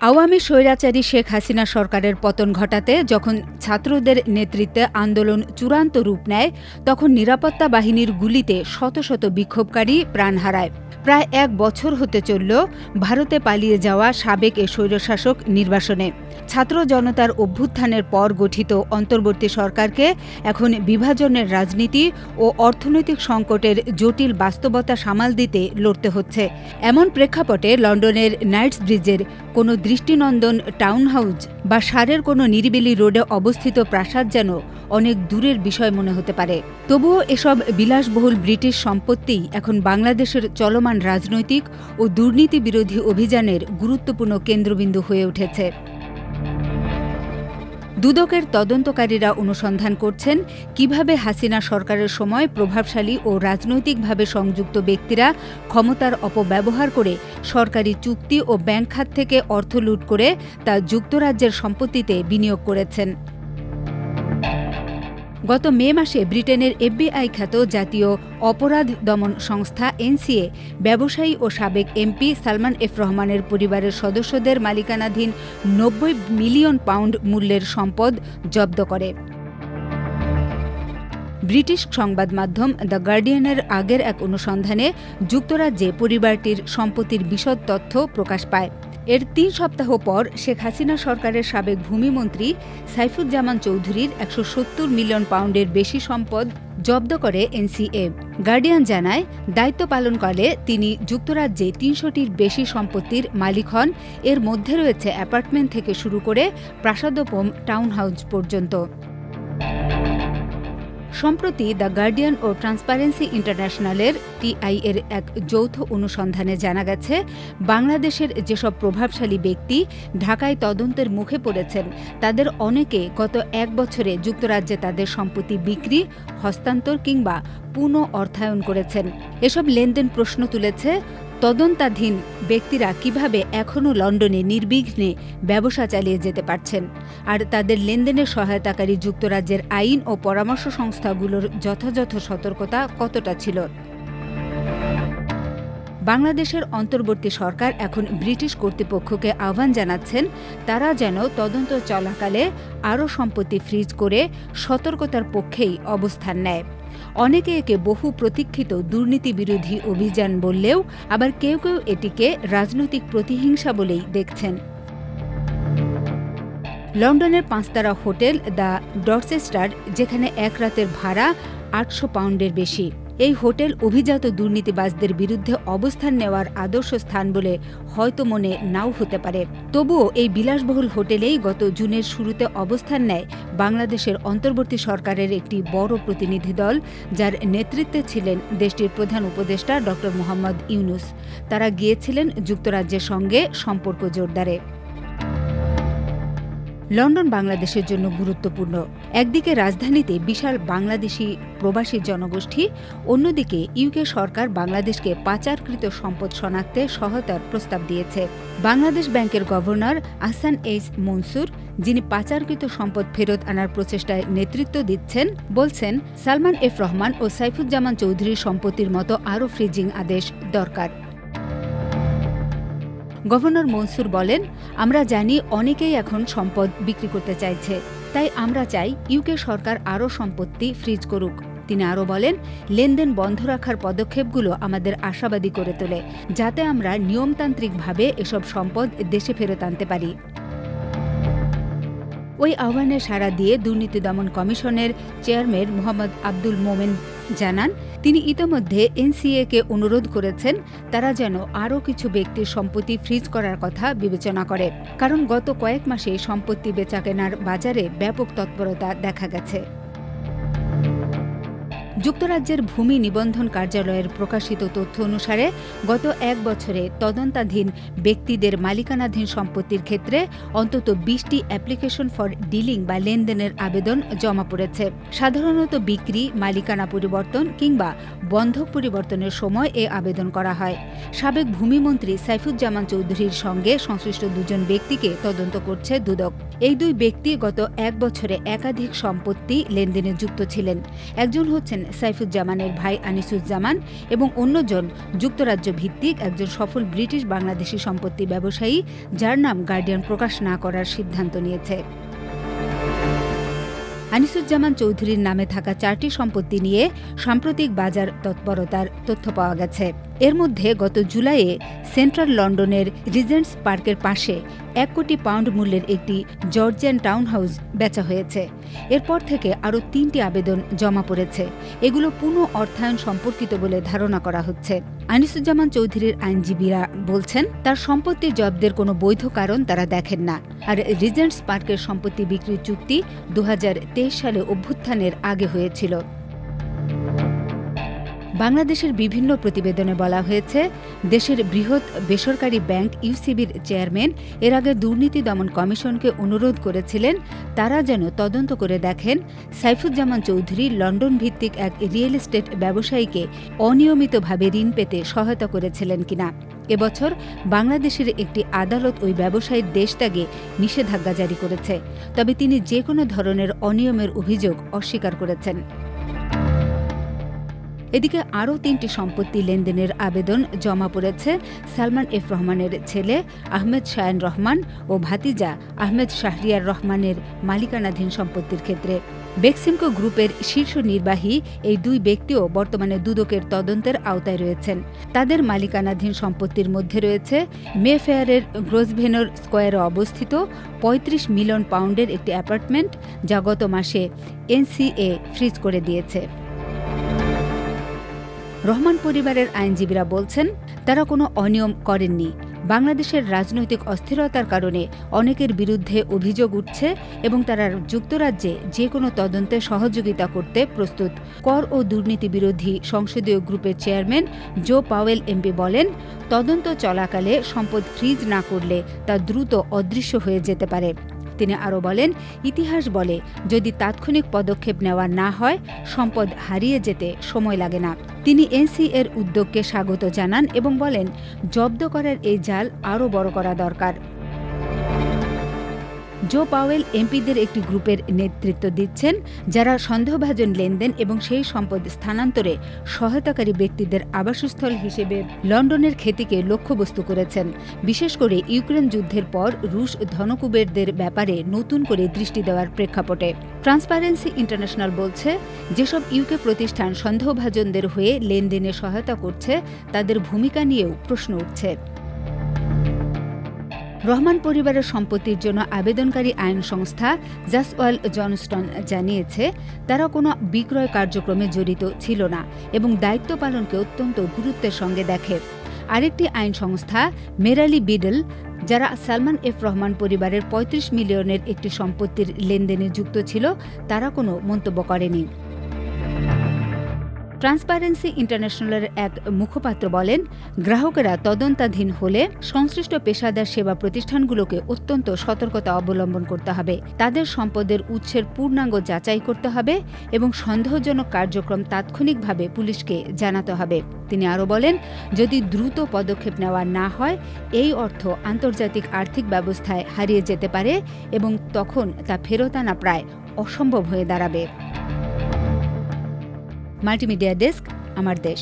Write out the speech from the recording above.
আওয়ামী স্বৈরাচারী শেখ হাসিনা সরকারের পতন ঘটাতে যখন ছাত্রদের নেতৃত্বে আন্দোলন চূড়ান্ত রূপ নেয়, তখন নিরাপত্তা বাহিনীর গুলিতে শত শত বিক্ষোভকারী প্রাণ হারায়। প্রায় ১ বছর হতে চলল ভারতে পালিয়ে যাওয়া সাবেক এ স্বৈরশাসক নির্বাসনে। ছাত্র জনতার অভ্যুত্থানের পর গঠিত অন্তর্বর্তী সরকারকে এখন বিভাজনের রাজনীতি ও অর্থনৈতিক সংকটের জটিল বাস্তবতা সামাল দিতে লড়তে হচ্ছে। এমন প্রেক্ষাপটে লন্ডনের নাইটসব্রিজের কোনো দৃষ্টিনন্দন টাউন হাউস বা সারের কোনো নিরিবিলি রোডে অবস্থিত প্রাসাদ যেন অনেক দূরের বিষয় মনে হতে পারে। তবুও এসব বিলাসবহুল ব্রিটিশ সম্পত্তিই এখন বাংলাদেশের চলমান রাজনৈতিক ও দুর্নীতি বিরোধী অভিযানের গুরুত্বপূর্ণ কেন্দ্রবিন্দু হয়ে উঠেছে। দুদকের তদন্তকারীরা অনুসন্ধান করছেন কিভাবে হাসিনা সরকারের সময় প্রভাবশালী ও রাজনৈতিকভাবে সংযুক্ত ব্যক্তিরা ক্ষমতার অপব্যবহার করে সরকারি চুক্তি ও ব্যাংক খাত থেকে অর্থ লুট করে তা যুক্তরাজ্যের সম্পত্তিতে বিনিয়োগ করেছেন। গত মে মাসে ব্রিটেনের FBI খ্যাত জাতীয় অপরাধ দমন সংস্থা NCA ব্যবসায়ী ও সাবেক MP সালমান এফ রহমানের পরিবারের সদস্যদের মালিকানাধীন ৯০ মিলিয়ন পাউন্ড মূল্যের সম্পদ জব্দ করে। ব্রিটিশ সংবাদ মাধ্যম দ্য গার্ডিয়ানের আগের এক অনুসন্ধানে যুক্তরাজ্যে পরিবারটির সম্পত্তির বিশদ তথ্য প্রকাশ পায়। এর ৩ সপ্তাহ পর শেখ হাসিনা সরকারের সাবেক ভূমিমন্ত্রী সাইফুজ্জামান চৌধুরীর ১৭০ মিলিয়ন পাউন্ডের বেশি সম্পদ জব্দ করে NCA। গার্ডিয়ান জানায়, দায়িত্ব পালনকালে তিনি যুক্তরাজ্যে ৩০০টির বেশি সম্পত্তির মালিক হন। এর মধ্যে রয়েছে অ্যাপার্টমেন্ট থেকে শুরু করে প্রাসাদোপম টাউন হাউস পর্যন্ত। সম্প্রতি দ্য গার্ডিয়ান ও ট্রান্সপারেন্সি ইন্টারন্যাশনালের TI এর এক যৌথ অনুসন্ধানে জানা গেছে, বাংলাদেশের যেসব প্রভাবশালী ব্যক্তি ঢাকায় তদন্তের মুখে পড়েছেন, তাদের অনেকে গত ১ বছরে যুক্তরাজ্যে তাদের সম্পত্তি বিক্রি, হস্তান্তর কিংবা পুনঃ অর্থায়ন করেছেন। এসব লেনদেন প্রশ্ন তুলেছে তদন্তাধীন ব্যক্তিরা কিভাবে এখনও লন্ডনে নির্বিঘ্নে ব্যবসা চালিয়ে যেতে পারছেন, আর তাদের লেনদেনের সহায়তাকারী যুক্তরাজ্যের আইন ও পরামর্শ সংস্থাগুলোর যথাযথ সতর্কতা কতটা ছিল। বাংলাদেশের অন্তর্বর্তী সরকার এখন ব্রিটিশ কর্তৃপক্ষকে আহ্বান জানাচ্ছেন, তারা যেন তদন্ত চলাকালে আরও সম্পত্তি ফ্রিজ করে সতর্কতার পক্ষেই অবস্থান নেয়। অনেকে একে বহু প্রতীক্ষিত দুর্নীতি বিরোধী অভিযান বললেও আবার কেউ কেউ এটিকে রাজনৈতিক প্রতিহিংসা বলেই দেখছেন। লন্ডনের ৫-তারা হোটেল দ্য ডরচেস্টার, যেখানে এক রাতের ভাড়া ৮০০ পাউন্ডের বেশি, এই হোটেল অভিজাত দুর্নীতিবাজদের বিরুদ্ধে অবস্থান নেওয়ার আদর্শ স্থান বলে হয়তো মনে নাও হতে পারে। তবুও এই বিলাসবহুল হোটেলেই গত জুনের শুরুতে অবস্থান নেয় বাংলাদেশের অন্তর্বর্তী সরকারের একটি বড় প্রতিনিধি দল, যার নেতৃত্বে ছিলেন দেশটির প্রধান উপদেষ্টা ড মোহাম্মদ ইউনূস। তারা গিয়েছিলেন যুক্তরাজ্যের সঙ্গে সম্পর্ক জোরদারে। লন্ডন বাংলাদেশের জন্য গুরুত্বপূর্ণ। একদিকে রাজধানীতে বিশাল বাংলাদেশি প্রবাসী জনগোষ্ঠী, অন্যদিকে UK সরকার বাংলাদেশকে পাচারকৃত সম্পদ শনাক্তে সহায়তার প্রস্তাব দিয়েছে। বাংলাদেশ ব্যাংকের গভর্নর আহসান এইচ মনসুর, যিনি পাচারকৃত সম্পদ ফেরত আনার প্রচেষ্টায় নেতৃত্ব দিচ্ছেন, বলছেন সালমান এফ রহমান ও সাইফুজ্জামান চৌধুরীর সম্পত্তির মতো আরও ফ্রিজিং আদেশ দরকার। গভর্নর মনসুর বলেন, আমরা জানি অনেকেই এখন সম্পদ বিক্রি করতে চাইছে, তাই আমরা চাই UK সরকার আরও সম্পত্তি ফ্রিজ করুক। তিনি আরও বলেন, লেনদেন বন্ধ রাখার পদক্ষেপগুলো আমাদের আশাবাদী করে তোলে, যাতে আমরা নিয়মতান্ত্রিকভাবে এসব সম্পদ দেশে ফেরত আনতে পারি। ওই আহ্বানে সাড়া দিয়ে দুর্নীতি দমন কমিশনের চেয়ারম্যান মোহাম্মদ আব্দুল মোমেন জানান, তিনি ইতোমধ্যে NCA-কে অনুরোধ করেছেন তারা যেন আরও কিছু ব্যক্তির সম্পত্তি ফ্রিজ করার কথা বিবেচনা করে, কারণ গত কয়েক মাসে সম্পত্তি বেচাকেনার বাজারে ব্যাপক তৎপরতা দেখা গেছে। যুক্তরাজ্যের ভূমি নিবন্ধন কার্যালয়ের প্রকাশিত তথ্য অনুসারে গত ১ বছরে তদন্তাধীন ব্যক্তিদের মালিকানাধীন সম্পত্তির ক্ষেত্রে অন্তত ২০টি অ্যাপ্লিকেশন ফর ডিলিং বা লেনদেনের আবেদন জমা পড়েছে। সাধারণত বিক্রি, মালিকানা পরিবর্তন কিংবা বন্ধক পরিবর্তনের সময় এ আবেদন করা হয়। সাবেক ভূমিমন্ত্রী সাইফুজ্জামান চৌধুরীর সঙ্গে সংশ্লিষ্ট ২ জন ব্যক্তিকে তদন্ত করছে দুদক। এই দুই ব্যক্তি গত ১ বছরে একাধিক সম্পত্তি লেনদেনে যুক্ত ছিলেন। একজন হচ্ছেন সাইফুজ্জামানের ভাই আনিসুজ্জামান এবং অন্যজন যুক্তরাজ্য ভিত্তিক একজন সফল ব্রিটিশ বাংলাদেশি সম্পত্তি ব্যবসায়ী, যার নাম গার্ডিয়ান প্রকাশ না করার সিদ্ধান্ত নিয়েছে। আনিসুজ্জামান চৌধুরীর নামে থাকা ৪টি সম্পত্তি নিয়ে সাম্প্রতিক বাজার তৎপরতার তথ্য পাওয়া গেছে। এর মধ্যে গত জুলাইয়ে সেন্ট্রাল লন্ডনের রিজেন্টস পার্কের পাশে ১ কোটি পাউন্ড মূল্যের একটি জর্জিয়ান টাউনহাউস বেচা হয়েছে। এরপর থেকে আরও ৩টি আবেদন জমা পড়েছে। এগুলো পুনঃ অর্থায়ন সম্পর্কিত বলে ধারণা করা হচ্ছে। আনিসুজ্জামান চৌধুরীর আইনজীবীরা বলছেন, তার সম্পত্তি জব্দের কোনো বৈধ কারণ তারা দেখেন না। আর রিজেন্টস পার্কের সম্পত্তি বিক্রির চুক্তি ২০২৩ সালে অভ্যুত্থানের আগে হয়েছিল। বাংলাদেশের বিভিন্ন প্রতিবেদনে বলা হয়েছে, দেশের বৃহৎ বেসরকারি ব্যাংক ইউসিবির চেয়ারম্যান এর আগে দুর্নীতি দমন কমিশনকে অনুরোধ করেছিলেন তারা যেন তদন্ত করে দেখেন সাইফুজ্জামান চৌধুরী লন্ডন ভিত্তিক এক রিয়েল এস্টেট ব্যবসায়ীকে অনিয়মিতভাবে ঋণ পেতে সহায়তা করেছিলেন কিনা। এবছর বাংলাদেশের একটি আদালত ওই ব্যবসায়ীর দেশত্যাগে নিষেধাজ্ঞা জারি করেছে, তবে তিনি যে কোনো ধরনের অনিয়মের অভিযোগ অস্বীকার করেছেন। এদিকে আরও ৩টি সম্পত্তি লেনদেনের আবেদন জমা পড়েছে সালমান এফ রহমানের ছেলে আহমেদ শায়ান রহমান ও ভাতিজা আহমেদ শাহরিয়ার রহমানের মালিকানাধীন সম্পত্তির ক্ষেত্রে। বেক্সিমকো গ্রুপের শীর্ষ নির্বাহী এই দুই ব্যক্তিও বর্তমানে দুদকের তদন্তের আওতায় রয়েছেন। তাদের মালিকানাধীন সম্পত্তির মধ্যে রয়েছে মেফেয়ারের গ্রোসভেনর স্কোয়ারে অবস্থিত ৩৫ মিলিয়ন পাউন্ডের একটি অ্যাপার্টমেন্ট, যা গত মাসে এনসিএ ফ্রিজ করে দিয়েছে। রহমান পরিবারের আইনজীবীরা বলছেন, তারা কোনো অনিয়ম করেননি। বাংলাদেশের রাজনৈতিক অস্থিরতার কারণে অনেকের বিরুদ্ধে অভিযোগ উঠছে এবং তারা যুক্তরাজ্যে যে কোনো তদন্তে সহযোগিতা করতে প্রস্তুত। কর ও দুর্নীতি বিরোধী সংসদীয় গ্রুপের চেয়ারম্যান জো পাওয়েল এমপি বলেন, তদন্ত চলাকালে সম্পদ ফ্রিজ না করলে তা দ্রুত অদৃশ্য হয়ে যেতে পারে। তিনি আরও বলেন, ইতিহাস বলে যদি তাৎক্ষণিক পদক্ষেপ নেওয়া না হয় সম্পদ হারিয়ে যেতে সময় লাগে না। তিনি এনসিএর উদ্যোগকে স্বাগত জানান এবং বলেন, জব্দ করার এই জাল আরও বড় করা দরকার। জো পাওয়েল এমপিদের একটি গ্রুপের নেতৃত্ব দিচ্ছেন, যারা সন্দেহভাজন লেনদেন এবং সেই সম্পদ স্থানান্তরে সহায়তাকারী ব্যক্তিদের আবাসস্থল হিসেবে লন্ডনের খ্যাতিকে লক্ষ্যবস্তু করেছেন। বিশেষ করে ইউক্রেন যুদ্ধের পর রুশ ধনকুবেরদের ব্যাপারে নতুন করে দৃষ্টি দেওয়ার প্রেক্ষাপটে। ট্রান্সপারেন্সি ইন্টারন্যাশনাল বলছে, যেসব ইউকে প্রতিষ্ঠান সন্দেহভাজনদের হয়ে লেনদেনে সহায়তা করছে তাদের ভূমিকা নিয়েও প্রশ্ন উঠছে। রহমান পরিবারের সম্পত্তির জন্য আবেদনকারী আইন সংস্থা জাসওয়াল জনস্টন জানিয়েছে, তারা কোনো বিক্রয় কার্যক্রমে জড়িত ছিল না এবং দায়িত্ব পালনকে অত্যন্ত গুরুত্বের সঙ্গে দেখে। আরেকটি আইন সংস্থা মেরালি বিডল, যারা সালমান এফ রহমান পরিবারের ৩৫ মিলিয়নের একটি সম্পত্তির লেনদেনে যুক্ত ছিল, তারা কোনো মন্তব্য করেনি। ট্রান্সপারেন্সি ইন্টারন্যাশনালের এক মুখপাত্র বলেন, গ্রাহকেরা তদন্তাধীন হলে সংশ্লিষ্ট পেশাদার সেবা প্রতিষ্ঠানগুলোকে অত্যন্ত সতর্কতা অবলম্বন করতে হবে। তাদের সম্পদের উৎসের পূর্ণাঙ্গ যাচাই করতে হবে এবং সন্দেহজনক কার্যক্রম তাৎক্ষণিকভাবে পুলিশকে জানাতে হবে। তিনি আরও বলেন, যদি দ্রুত পদক্ষেপ নেওয়া না হয় এই অর্থ আন্তর্জাতিক আর্থিক ব্যবস্থায় হারিয়ে যেতে পারে এবং তখন তা ফেরত আনা প্রায় অসম্ভব হয়ে দাঁড়াবে। মাল্টিমিডিয়া ডেস্ক, আমার দেশ।